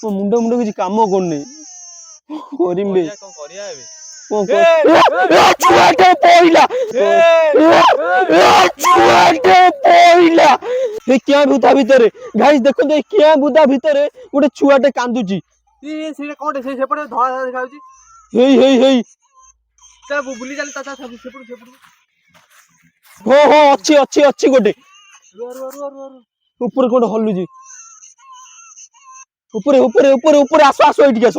ମୋ ମୁଣ୍ଡ କିଛି କାମ କରୁନି କରିମି କଣ କରିବା ଏବେ ଛୁଆଟେ ପଇଲା ଛୁଆଟେ ପଇଲା ଏ କିଆ ବୁଦା ଭିତରେ ଗାଇସ୍ ଦେଖନ୍ତୁ ଏ କିଆ ବୁଦା ଭିତରେ ଗୋଟେ ଛୁଆଟେ କାନ୍ଦୁଛି ସେଇଟା କଣଟେ ସେପଟେ ଧଳା ଧଳା ଦେଖାଯାଉଛି ହେଇ ହେଇ ହେଇ ବୁଲି ଚାଲି ସେପଟେ ହଁ ହଁ ଅଛି ଅଛି ଅଛି ଗୋଟେ ଉପରେ କୋଉଟେ ହଲୁଛି ଉପରେ ଉପରେ ଉପରେ ଉପରେ ଆସ ଆସ ଏଇଠିକି ଆସ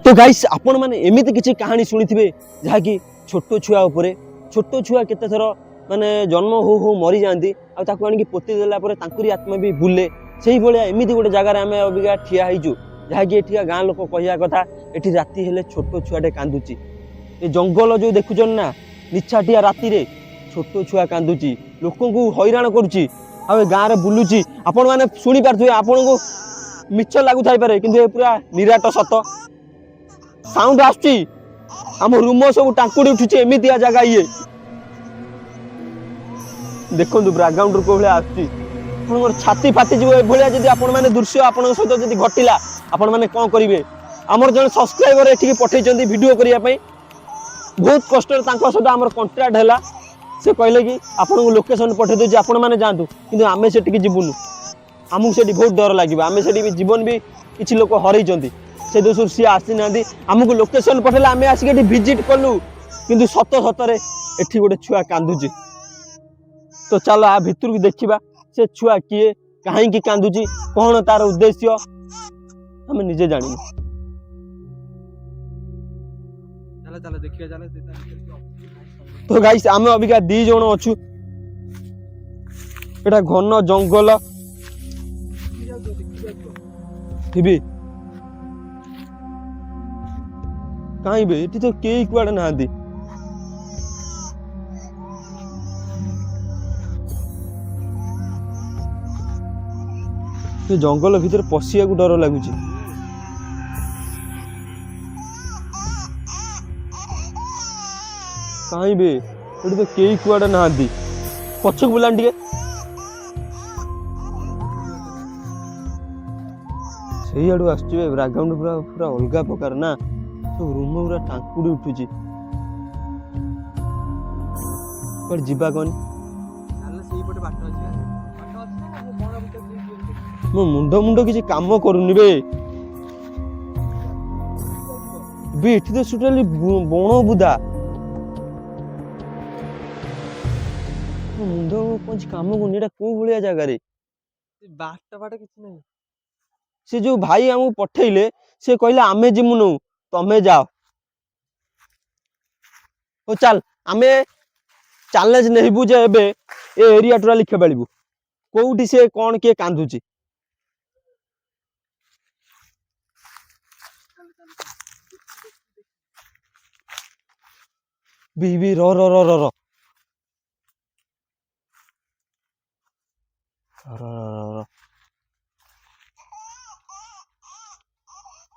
तो गाइस आपण माने एमिति किछि कहानी सुनिथिबे जहाँकि छोट छुआ उपरे छोट छुआ केते थर माने जन्म हो मरी जांती आ ताकू आनी पोती देला परे तांकुरी आत्मा भी बुले सेही भलिया एमिति गोटे जगह रे हमें अबिगा ठिया हिजु जहाँकि एठिया गाँ लोक कहिया कथा एठी राती हेले छोट छुआटे कांदुची ए जंगल जो देखुचन ना निछाटिया राती रे छोट छुआ कांदुची लोकंकु हैरान करूची आ गाँ रे बुलुची आपण माने सुनी पारथुए आपनको मिछ लागु थाई पारे किंतु ए पूरा निराट सत साउंड आसुची आम रूम सब टांकुड़ी उठुची एमितिया जगह ये देखंतु बैकग्राउंड को भले आसुची आपनकर छाती फाटी जीव ए भलिया जदी आपण माने दृश्य आपन सहित जदी घटिला आपण माने कोन करिवे हमर जन सब्सक्राइबर एठी पठै चंदी वीडियो करिया पई बहुत कष्ट तांको सहित हमर कांट्रैक्ट हैला से कहले कि आपन को लोकेशन पठै दो जे आपण माने जानतु किंतु आमे सेठी की जीवनु हमहु सेठी बहुत डर लागिबा आमे सेठी भी जीवन भी किछि लोक हरै चंदी से दोष सी आसी ना आमको लोकेशन पठेला आम आसिक विजिट कलु किंतु सत सतरे एठी गोटे छुआ कांदुची तो चलो आ भितर को देखिबा से छुआ किए कहीं कांदुची कौन तार उद्देश्य हमें निजे जानी तो गाइस आम अबिका 2 जण अछु एटा घन जंगल थिबी कहीं बे ये तो कई कुआड़े ना दी जंगल भीतर पशिया को डर लगुच कहीं बे ये तो कई कुआड़े ना दी पछक बुलान टिके सही आडू आसुची बैकग्राउंड पूरा पूरा अलगा प्रकार ना तो रूम पूरा टांकुड़ी उठुची पर जीवा कौन मो मुंड किसी काम करूनी बे एठी तो टोटाली बण बुदा मुंड कौन काम करूनी एटा को भलिया जगह रे बाट बाट किछि नहीं से जो भाई हमको पठेइले से कहले आमे जिमुनु तमे जाओ ओ चल आमे चैलेंज नहीं बुझे एबे ए एरिया टोटाली खेबाळिबु कोउठी से कोन के कांदुची बी रो रो रो रो रो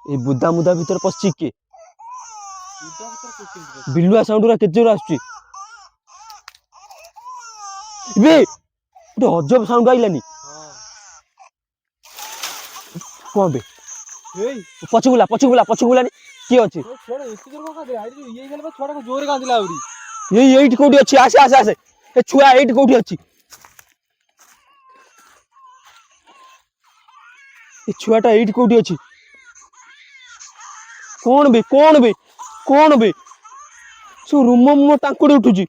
ए बुदा मुदा भीतर पछी के बिलुआ साउंड रा केते जोर आछी बे तो अजब साउंड आइलानी कोन बे एई पछगुला नि की अछि छोड़ इसी जोर को का आई ये गेल बा छोड़ा को जोर कांदिला आउरी ये एट कोठी अछि आसे आसे आसे ए छुआ एट कोठी अछि ए छुआटा एट कोठी अछि कौन बे सो रूम मो टांकुड़ी उठुची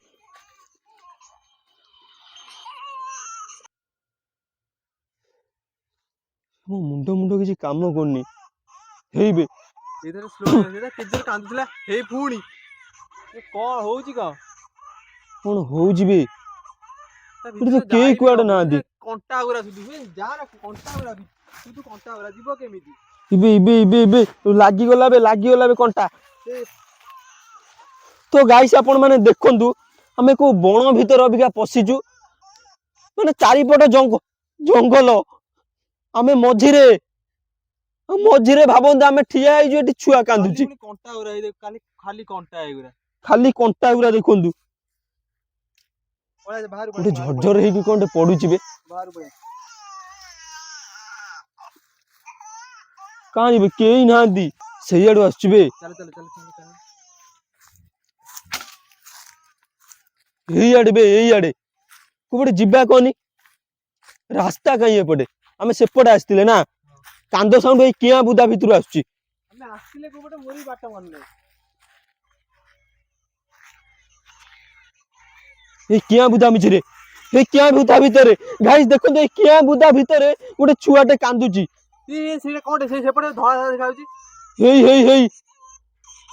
मो मुंड किसी काम करनी हेई बे इधर स्लो एटा केजर कांदुला हे फुणी ए कोन होउची बे तो के कुआडे ना दी कंटा गुरा सुदु जा रे कंटा गुरा सुदु कंटा गुरा जीवो केमिति इबे लागी गला बे कंटा तो गाइस आपण माने देखंतु हमें को बण भीतर अबिका पसिजु माने चारिपट जंगल आमे मझिरे भाबंत आमे ठिया आइजु एठी छुआ कांदुची कंटा गुरा खाली कंटा गुरा देखंतु ପଳେଇ ବାହାରୁ ଗୋଟେ ଝରଝର ହେଇକି କଣ ପଡୁଛି ବେ ବାହାରୁ ପଳେଇ କାହିଁ ବେ କେହି ନାହାନ୍ତି ସେଇଆଡୁ ଆସୁଛି ବେ ଚାଲ ଚାଲ ଚାଲ ଚାଲ ଚାଲ ଏଇଆଡେ ବେ ଏଇଆଡେ କୋଉପଟେ ଯିବା କହନି ରାସ୍ତା କାହିଁ ଏପଟେ ଆମେ ସେପଟେ ଆସିଥିଲେ ନା କାନ୍ଦ ସାଉଣ୍ଡ ଏଇ କିଆଁ ବୁଦା ଭିତରୁ ଆସୁଛି ଆମେ ଆସିଲେ କୋଉପଟେ ମୋରି ବାଟ ମନେ ନାହିଁ ଏଇ କିଆଁ ବୁଦା ମିଛରେ ଏଇ କିଆଁ ବୁଦା ଭିତରେ ଗାଇସ୍ ଦେଖନ୍ତୁ ଏଇ କିଆଁ ବୁଦା ଭିତରେ ଗୋଟେ ଛୁଆଟେ କାନ୍ଦୁଛି ସେଇଟା କଣଟେ ସେଇ ସେପଟେ ଧଳା ଧଳା ଦେଖାଯାଉଛି ହେଇ ହେଇ ହେଇ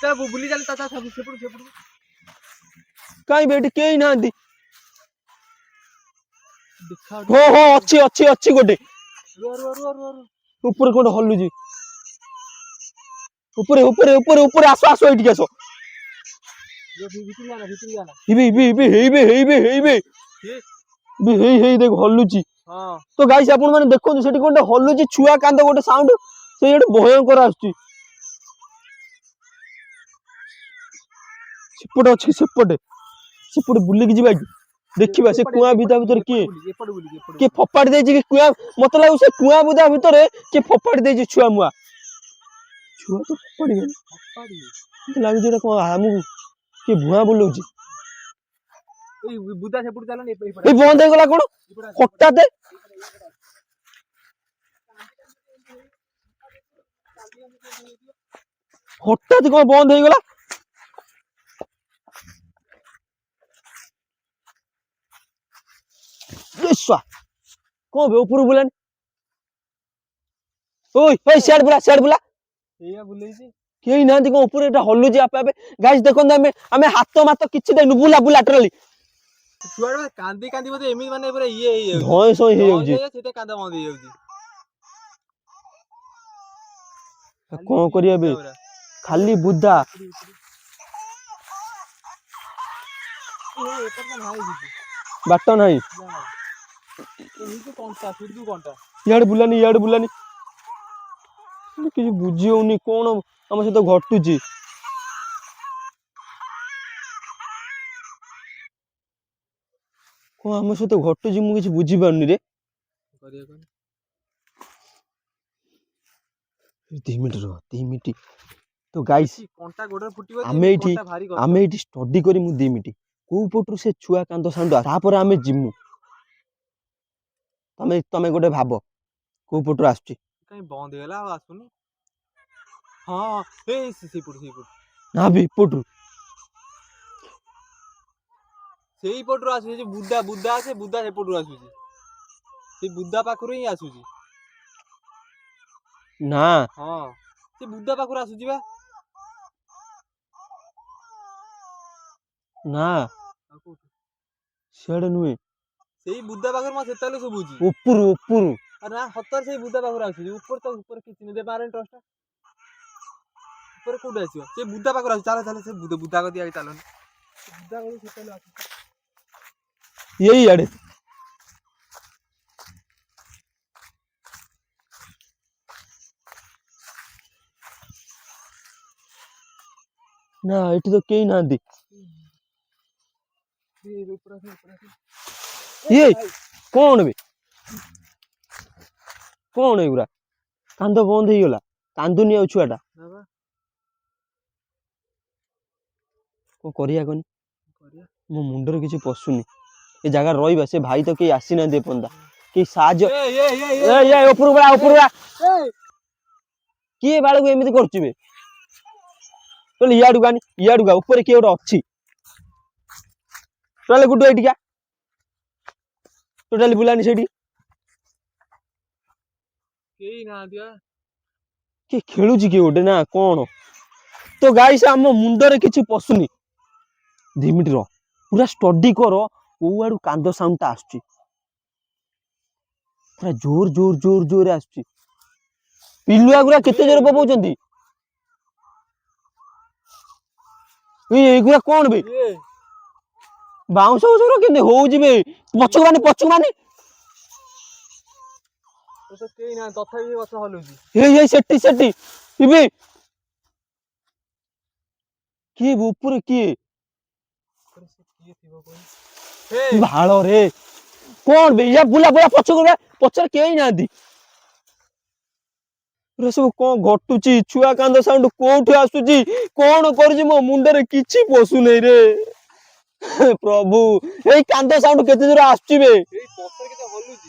ଚାଲ ବୁଲି ଚାଲ ତା ସେପଟୁ ସେପଟୁ କାହିଁ ବେ ଏଠି କେହି ନାହାନ୍ତି ଦେଖାଯାଉଛି ହଁ ହଁ ଅଛି ଅଛି ଅଛି ଗୋଟେ ରୁହ ରୁହ ରୁହ ରୁହ ରୁହ ଉପରେ କୋଉଟେ ହଲୁଛି ଉପରେ ଉପରେ ଉପରେ ଉପରେ ଆସ ଆସ ଏଇଠିକି ଆସ ଭିତରୁ ଯାନା ଇବେ ଇବେ ଇବେ ହେଇବେ ହେଇବେ ହେଇବେ ଇବେ ହେଇ ହେଇ ଦେଖ ହଲୁଛି ହଁ ତ ଗାଇସ୍ ଆପଣ ମାନେ ଦେଖନ୍ତୁ ସେଠି ଗୋଟେ ହଲୁଛି ଛୁଆ କାନ୍ଦ ଗୋଟେ ସାଉଣ୍ଡ ସେଇ ଗୋଟେ ଭୟଙ୍କର ଆସୁଛି ସେପଟେ ଅଛି ସେପଟେ ସେପଟେ ବୁଲିକି ଯିବା କି ଦେଖିବା ସେ କୁଆଁ ବୁଦା ଭିତରେ କିଏ କିଏ ଫୋପାଡି ଦେଇଛି କି କୁଆଁ ମତେ ଲାଗୁଛି ସେ କୁଆଁ ବୁଦା ଭିତରେ କିଏ ଫୋପାଡି ଦେଇଛି ଛୁଆ ମୁଆ ଛୁଆ ତ ଫୋପାଡିବେନି ମତେ ଲାଗୁଛି ଏଇଟା କଣ ଆମକୁ କିଏ ଭୁଆଁ ବୁଲଉଛି ଏଇ ବୁଦା ସେପଟୁ ଚାଲନି ଏଇ ବନ୍ଦ ହେଇଗଲା କଣ ହଠାତେ ହଠାତ୍ କଣ ବନ୍ଦ ହେଇଗଲା କଣ ବେ ଉପରୁ ବୁଲାନି ଓଇ ଓଇ ସିଆଡେ ବୁଲା ଏଇଆ ବୁଲେଇଛି କେହି ନାହାନ୍ତି କଣ ଉପରେ ଏଟା ହଲୁଛି ଆପେ ଆପେ ଗାଇସ୍ ଦେଖନ୍ତୁ ଆମେ ହାତ ମାତ କିଛି ଦେଇନୁ ବୁଲା ବୁଲା ଟୋଟାଲି ଛୁଆଟା କାନ୍ଦି କାନ୍ଦି ବୋଧେ ଏମିତି ମାନେ ପୁରା ଇଏ ହେଇଯାଉଛି ଧଇଁ ସଇଁ ହେଇଯାଉଛି ସେଇଟା କାନ୍ଦ ବନ୍ଦ ହେଇଯାଉଛି କଣ କରିବା ବେ ଖାଲି ବୁଦା ବାଟ ନାହିଁ ଇଆଡେ ବୁଲାନି କିଛି ବୁଝି ହଉନି କଣ ଆମ ସହିତ ଘଟୁଛି କଣ ଆମ ସହିତ ଘଟୁଛି ମୁଁ କିଛି ବୁଝିପାରୁନି ରେ 2 ମିନିଟ୍ ତ ଗାଇସ୍ ଆମେ ଏଇଠି ଷ୍ଟଡି କରି ମୁଁ 2 ମିନିଟ୍ କୋଉ ପଟରୁ ସେ ଛୁଆ କାନ୍ଦ ସାଉଣ୍ଡ ତାପରେ ଆମେ ଯିମୁ ତମେ ଗୋଟେ ଭାବ କୋଉ ପଟରୁ ଆସୁଛି କାଇଁ ବନ୍ଦ ହେଇଗଲା ଆଉ ଆସୁନି ହଁ ଏଇ ସେଇପଟୁ ନା ବେ ଏପଟରୁ ସେଇପଟରୁ ଆସୁଛି ଯେ ବୁଦା ଅଛି ବୁଦା ସେପଟରୁ ଆସୁଛି ସେଇ ବୁଦା ପାଖରୁ ହିଁ ଆସୁଛି ନା ହଁ ସେ ବୁଦା ପାଖରୁ ଆସୁଛି ବା ନା ସିଆଡେ ନୁହେଁ ସେଇ ବୁଦା ପାଖରୁ ମତେ ସେତେବେଳେ ଶୁଭୁଛି ଉପରୁ ନା ସତରେ ସେଇ ବୁଦା ପାଖରୁ ଆସୁଛି ଉପରେ କିଛି ନେଇ ପାରେନି ଟର୍ଚ୍ଚ ଉପରେ କୋଉଠି ଆସିବ ସେ ବୁଦା ପାଖରୁ ଆସୁଛି ଚାଲ ସେ ବୁଦା କତି ଆଇ ଚାଲନି ବୁଦା କତି ସେତେବେଳେ ଆସୁଛି ଏଇଆଡେ ନା ଏଠି ତ କେହି ନାହାନ୍ତି କଣ ବେ କଣ ଏଗୁରା କାନ୍ଦ ବନ୍ଦ ହେଇଗଲା କାନ୍ଦୁନି ଆଉ ଛୁଆଟା କଣ କରିବା କହନି ମୋ ମୁଣ୍ଡରେ କିଛି ପଶୁନି ଏ ଜାଗାରେ ରହିବା ସେ ଭାଇ ତ କେହି ଆସିନାହାନ୍ତି ଏପର୍ଯ୍ୟନ୍ତ କେହି ସାହାଯ୍ୟ ଉପରକୁ କିଏ ବାଳକୁ ଏମିତି କରୁଛି ବେ ଇଆଡୁକା ଉପରେ କିଏ ଗୋଟେ ଅଛି ଗୁଡୁ ଏଇଠିକା ଟୋଟାଲି ବୁଲାନି ସେଇଠି କେହି ନାହାନ୍ତି କିଏ ଖେଳୁଛି କିଏ ଗୋଟେ ନା କଣ ତ ଗାଇସ୍ ଆମ ମୁଣ୍ଡରେ କିଛି ପଶୁନି 2 ମିନିଟ୍ ରହ ପୁରା ଷ୍ଟଡି କର କୋଉ ଆଡୁ କାନ୍ଦ ସାଉଣ୍ଡ ଟା ଆସୁଛି ପୁରା ଜୋରରେ ଆସୁଛି ପିଲୁଆ ଗୁରା କେତେ ଜୋରେ ବୋବଉଛନ୍ତି ଏଇଗୁରା କଣ ବେ ବାଉଁଶ କେମିତି ହଉଛି ବେ ପଛକୁ ମାନେ କେହି ନାହାନ୍ତି ତଥାପି ଗଛ ହଲୁଛି ସେଠି ଇବେ କିଏ ଉପରେ କିଏ ଥିବ हे भाल रे कौन बे या बुला बुला पछर केही नांदी रे सब कौन घटुची छुआ कांद साउंड कोठे आसुची कौन करूची मो मुंडरे किछि पसु नै रे प्रभु एई कांद साउंड केते जोर आसुची बे ଏଇ ପଛରେ କେତେ ହଲୁଛି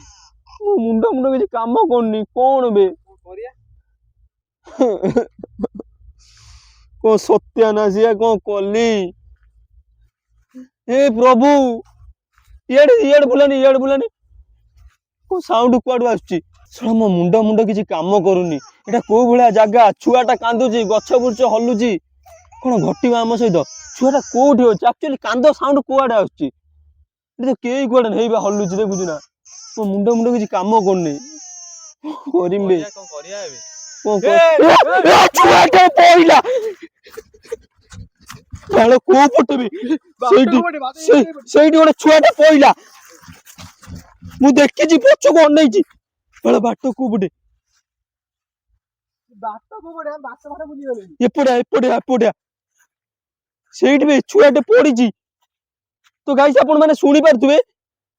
मो मुंड किछि काम करनी कौन बे କଣ କରିବା को सत्यानाशिया कौन कली ए प्रभु इएड बुलानी को साउंड कुआडू आसुची सला मो मुंड किछि काम करूनी एटा को भलिया जागा छुआटा कांदुची गछ बुर्च हलुची कोन घटिबा हम सहित छुआटा कोठी होची एक्चुअली कांद साउंड कुआडे आसुची एटा तो केही कुआडे नैबा हलुची देखुछु ना मो मुंड किछि काम करनी करिम बे କଣ କରିବା ଏବେ को छुआटा पइला बालो को पटबे ସେଇଠି ଗୋଟେ ଛୁଆଟେ ପଇଲା ମୁଁ ଦେଖିଛି ପଛକୁ ଅନେଇଛି ବାଳ ବାଟ କୋଉ ପଟେ ବାଟ କୋଉପଟେ ବାଟ ବାଟ ବୁଲିଗଲେଣି ଏପଟେ ସେଇଠି ବି ଛୁଆଟେ ପଡିଛି ତ ଗାଇସ୍ ଆପଣ ମାନେ ଶୁଣି ପାରୁଥିବେ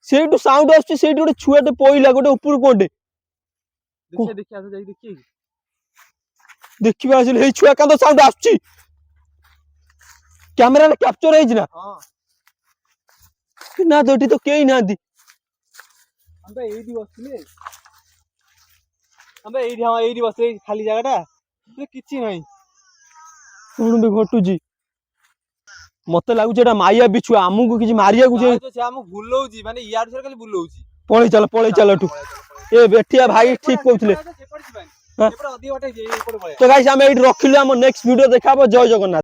ସେଇଠୁ ସାଉଣ୍ଡ ଆସୁଛି ସେଇଠି ଗୋଟେ ଛୁଆଟେ ପଇଲା ଗୋଟେ ଉପରୁ କୋଣ୍ଡେ ଦେଖିଆ ଯାଇକି ଦେଖିଆ ଦେଖିବା ଆସିଲେ ଏଇ ଛୁଆ କାନ୍ଦ ସାଉଣ୍ଡ ଆସୁଛି କ୍ୟାମେରାରେ କ୍ୟାପଚର ହେଇଛି ନା ହଁ ନା ତ ଏଠି ତ କେହି ନାହାନ୍ତି ଆମେ ଏଇଠି ବସିଥିଲେ ଆମେ ଏଇଠି ବସିଲେ ଖାଲି ଜାଗାଟା କିଛି ନାହିଁ କଣ ବି ଘଟୁଛି ମତେ ଲାଗୁଛି ଏଟା ମାଇଆ ବିଛୁଆ ଆମକୁ କିଛି ମାରିବାକୁ ଯେ ସେ ଆମକୁ ବୁଲଉଛି ମାନେ ଇଆଡୁ ସିଆଡୁ ଖାଲି ବୁଲଉଛି ପଳେଇ ଚାଲ ଏଠୁ ଏ ବେଠିଆ ଭାଇ ଠିକ କହୁଥିଲେ ସେପଟେ ଯିବାନି ସେପଟେ ଅଧିକ ବାଟ ହେଇଛି ଏପଟେ ପଳେଇବା ତ ଗାଇସ୍ ଆମେ ଏଇଠି ରଖିଲୁ ଆମ ନେକ୍ସଟ ଭିଡିଓ ଦେଖାହବ ଜୟ ଜଗନ୍ନାଥ।